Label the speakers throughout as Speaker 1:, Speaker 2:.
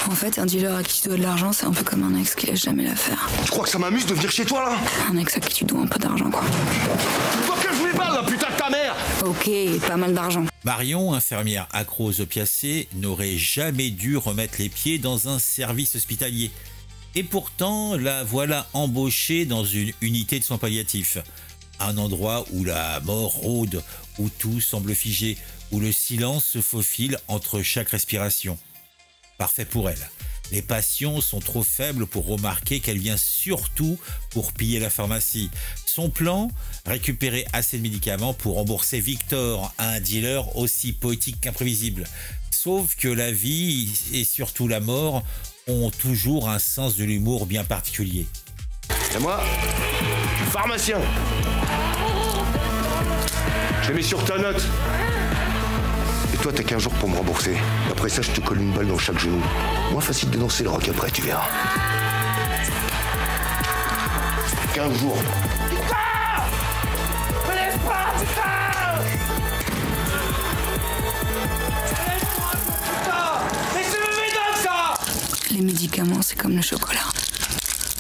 Speaker 1: En fait, un dealer à qui tu dois de l'argent, c'est un peu comme un ex qui laisse jamais l'affaire.
Speaker 2: Tu crois que ça m'amuse de venir chez toi, là?
Speaker 1: Un ex à qui tu dois un peu d'argent, quoi.
Speaker 2: Toi que je voulais pas, la putain de ta mère!
Speaker 1: Ok, pas mal d'argent.
Speaker 3: Marion, infirmière accro aux opiacés, n'aurait jamais dû remettre les pieds dans un service hospitalier. Et pourtant, la voilà embauchée dans une unité de soins palliatifs. Un endroit où la mort rôde, où tout semble figé, où le silence se faufile entre chaque respiration. Parfait pour elle. Les patients sont trop faibles pour remarquer qu'elle vient surtout pour piller la pharmacie. Son plan, récupérer assez de médicaments pour rembourser Victor, un dealer aussi poétique qu'imprévisible. Sauf que la vie et surtout la mort ont toujours un sens de l'humour bien particulier.
Speaker 2: Et moi, pharmacien. Je les mets sur ta note. Et toi, t'as 15 jours pour me rembourser. Après ça, je te colle une balle dans chaque genou. Moins facile de danser le rock après, tu verras. 15 jours.
Speaker 4: Putain! Me laisse pas, putain! Laisse-moi, putain! Mais c'est le médoc, ça!
Speaker 1: Les médicaments, c'est comme le chocolat.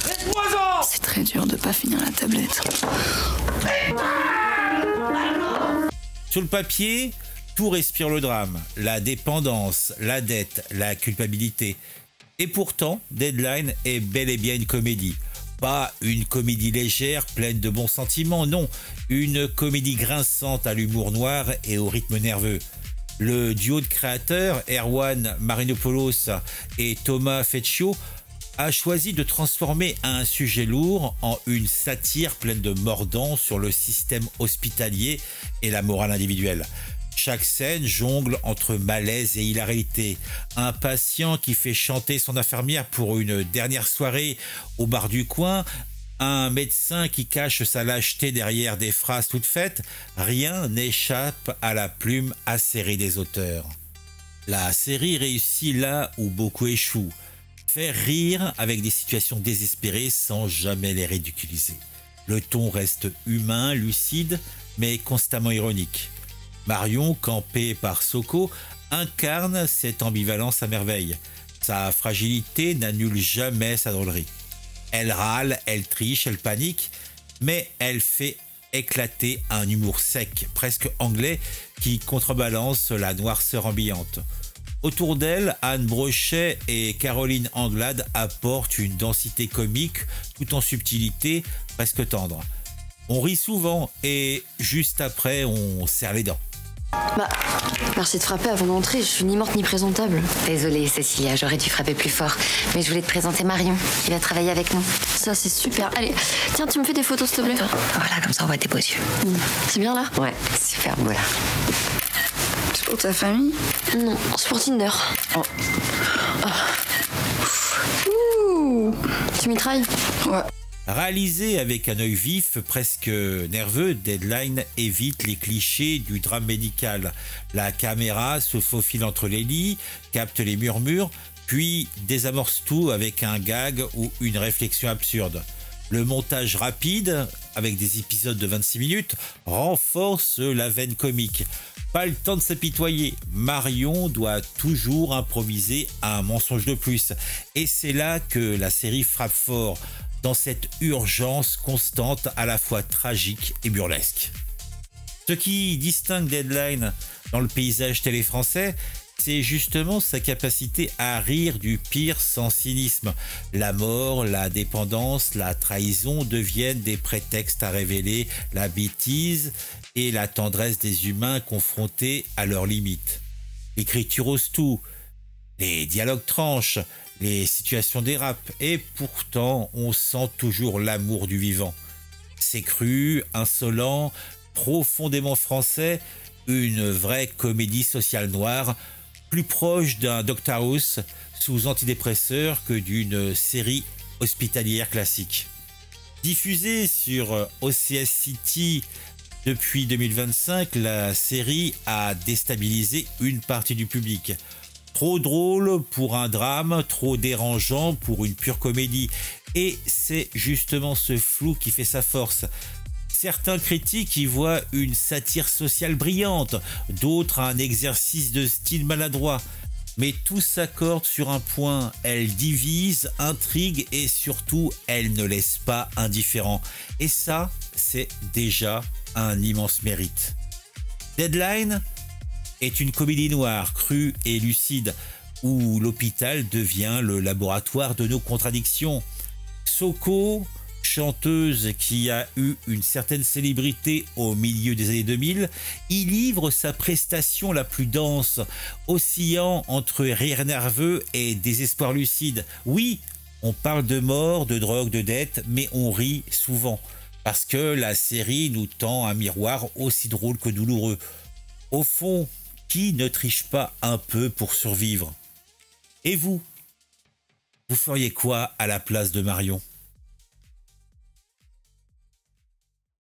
Speaker 4: Laisse-moi-en!
Speaker 1: C'est très dur de pas finir la tablette.
Speaker 3: Sur le papier, tout respire le drame, la dépendance, la dette, la culpabilité. Et pourtant, Deadline est bel et bien une comédie. Pas une comédie légère, pleine de bons sentiments, non. Une comédie grinçante à l'humour noir et au rythme nerveux. Le duo de créateurs, Erwan Marinopoulos et Thomas Fecchio, a choisi de transformer un sujet lourd en une satire pleine de mordants sur le système hospitalier et la morale individuelle. Chaque scène jongle entre malaise et hilarité. Un patient qui fait chanter son infirmière pour une dernière soirée au bar du coin, un médecin qui cache sa lâcheté derrière des phrases toutes faites, rien n'échappe à la plume acérée des auteurs. La série réussit là où beaucoup échouent. Faire rire avec des situations désespérées sans jamais les ridiculiser. Le ton reste humain, lucide, mais constamment ironique. Marion, campée par Soko, incarne cette ambivalence à merveille. Sa fragilité n'annule jamais sa drôlerie. Elle râle, elle triche, elle panique, mais elle fait éclater un humour sec, presque anglais, qui contrebalance la noirceur ambiante. Autour d'elle, Anne Brochet et Caroline Anglade apportent une densité comique tout en subtilité, presque tendre. On rit souvent et juste après, on serre les dents.
Speaker 5: Bah, merci de frapper avant d'entrer, je suis ni morte ni présentable.
Speaker 6: Désolée Cécilia, j'aurais dû frapper plus fort. Mais je voulais te présenter Marion, qui va travailler avec nous.
Speaker 5: Ça c'est super. Allez, tiens, tu me fais des photos s'il te plaît.
Speaker 6: Voilà, comme ça on voit tes beaux yeux.
Speaker 5: C'est bien là?
Speaker 6: Ouais, super beau là.
Speaker 1: C'est pour ta famille?
Speaker 5: Non, c'est pour Tinder.
Speaker 1: Oh.
Speaker 5: Ouh, tu mitrailles?
Speaker 1: Ouais.
Speaker 3: Réalisé avec un œil vif, presque nerveux, Deadline évite les clichés du drame médical. La caméra se faufile entre les lits, capte les murmures, puis désamorce tout avec un gag ou une réflexion absurde. Le montage rapide, avec des épisodes de 26 minutes, renforce la veine comique. Pas le temps de s'apitoyer, Marion doit toujours improviser un mensonge de plus. Et c'est là que la série frappe fort, dans cette urgence constante à la fois tragique et burlesque. Ce qui distingue Deadline dans le paysage télé français, c'est justement sa capacité à rire du pire sans cynisme. La mort, la dépendance, la trahison deviennent des prétextes à révéler la bêtise et la tendresse des humains confrontés à leurs limites. L'écriture ose tout, les dialogues tranchent, les situations dérapent, et pourtant on sent toujours l'amour du vivant. C'est cru, insolent, profondément français, une vraie comédie sociale noire, plus proche d'un Dr House sous antidépresseur que d'une série hospitalière classique. Diffusée sur OCS City depuis 2025, la série a déstabilisé une partie du public. Trop drôle pour un drame, trop dérangeant pour une pure comédie. Et c'est justement ce flou qui fait sa force. Certains critiques y voient une satire sociale brillante, d'autres un exercice de style maladroit. Mais tout s'accorde sur un point, elle divise, intrigue et surtout, elle ne laisse pas indifférent. Et ça, c'est déjà un immense mérite. Deadline est une comédie noire, crue et lucide, où l'hôpital devient le laboratoire de nos contradictions. Soko, chanteuse qui a eu une certaine célébrité au milieu des années 2000, y livre sa prestation la plus dense, oscillant entre rire nerveux et désespoir lucide. Oui, on parle de mort, de drogue, de dette, mais on rit souvent, parce que la série nous tend un miroir aussi drôle que douloureux. Au fond, qui ne triche pas un peu pour survivre? Et vous feriez quoi à la place de Marion ?